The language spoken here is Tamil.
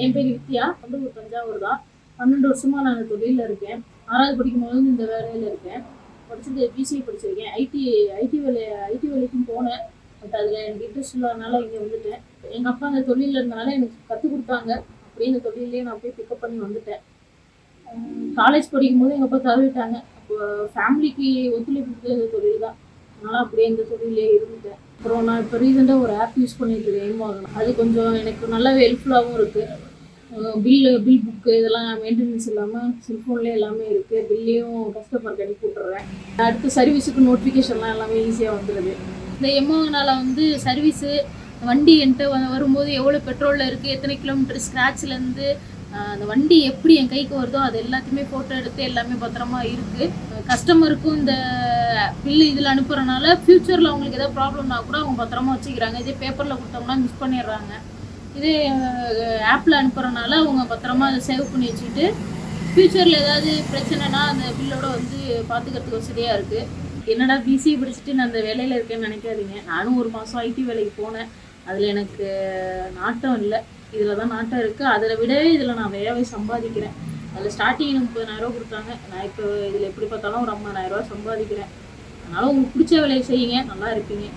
என் பேர் வித்யா, வந்து ஒரு தஞ்சாவூர் தான். 12 வருஷமா நான் இந்த தொழிலில் இருக்கேன். 6வது படிக்கும்போது இந்த வேலையில் இருக்கேன். படிச்சுட்டு பிசிஏ படிச்சிருக்கேன். ஐடி வேலைக்கும் போனேன். பட் அதில் எனக்கு இன்ட்ரெஸ்ட் இல்லாதனால இங்கே வந்துட்டேன். எங்கள் அப்பா அந்த தொழிலில் இருந்தனால எனக்கு கற்றுக் கொடுத்தாங்க. அப்படியே இந்த தொழிலே நான் போய் பிக்கப் பண்ணி வந்துட்டேன். காலேஜ் படிக்கும்போது எங்கள் அப்பா தவறிட்டாங்க. அப்போ ஃபேமிலிக்கு ஒத்துழைப்பு கொடுத்த தொழில் தான். அதனால் அப்படியே இந்த தொழிலே இருந்துட்டேன். அப்புறம் நான் இப்போ ரீசெண்டாக ஒரு ஆப் யூஸ் பண்ணிட்டு இருக்கேன், எய்மாகணும். அது கொஞ்சம் எனக்கு நல்லாவே ஹெல்ப்ஃபுல்லாகவும் இருக்குது. பில் புக்கு இதெல்லாம் மெயின்டெனன்ஸ் இல்லாமல் செல்ஃபோன்லேயே எல்லாமே இருக்குது. பில்லையும் கஸ்டமருக்கு அனுப்பி விட்டுறேன். அடுத்து சர்வீஸுக்கு நோட்டிஃபிகேஷன்லாம் எல்லாமே ஈஸியாக வந்துடுது. இந்த எம்ஓனால் வந்து சர்வீஸு வண்டி என்கிட்ட வரும்போது எவ்வளோ பெட்ரோலில் இருக்குது, எத்தனை கிலோமீட்டர் ஸ்க்ராட்ச்லேருந்து அந்த வண்டி எப்படி என் கைக்கு வருதோ அது எல்லாத்தையுமே ஃபோட்டோ எடுத்து எல்லாமே பத்திரமா இருக்குது. கஸ்டமருக்கும் இந்த பில்லு இதில் அனுப்புறதுனால ஃப்யூச்சரில் அவங்களுக்கு எதாவது ப்ராப்ளம்னா கூட அவங்க பத்திரமா வச்சுக்கிறாங்க. இதே பேப்பரில் கொடுத்தோம்னா மிஸ் பண்ணிடுறாங்க. இதே ஆப்பில் அனுப்புறதுனால அவங்க பத்திரமா அதை சேவ் பண்ணி வச்சுக்கிட்டு ஃப்யூச்சரில் ஏதாவது பிரச்சனைனா அந்த பில்லோட வந்து பார்த்துக்கிறதுக்கு வசதியாக இருக்குது. என்னடா பிசிஏ படிச்சுட்டு நான் அந்த வேலையில் இருக்கேன்னு நினைக்காதீங்க. நானும் ஒரு மாதம் ஐடி வேலைக்கு போனேன். அதில் எனக்கு நாட்டம் இல்லை. இதில் தான் நாட்டம் இருக்குது. அதில் விடவே இதில் நான் நிறையாவே சம்பாதிக்கிறேன். அதில் ஸ்டார்டிங் 30,000 கொடுத்தாங்க. நான் இப்போ இதில் எப்படி பார்த்தாலும் ஒரு 50,000 சம்பாதிக்கிறேன். அதனால் உங்களுக்கு பிடிச்ச வேலையை செய்யுங்க, நல்லா இருப்பீங்க.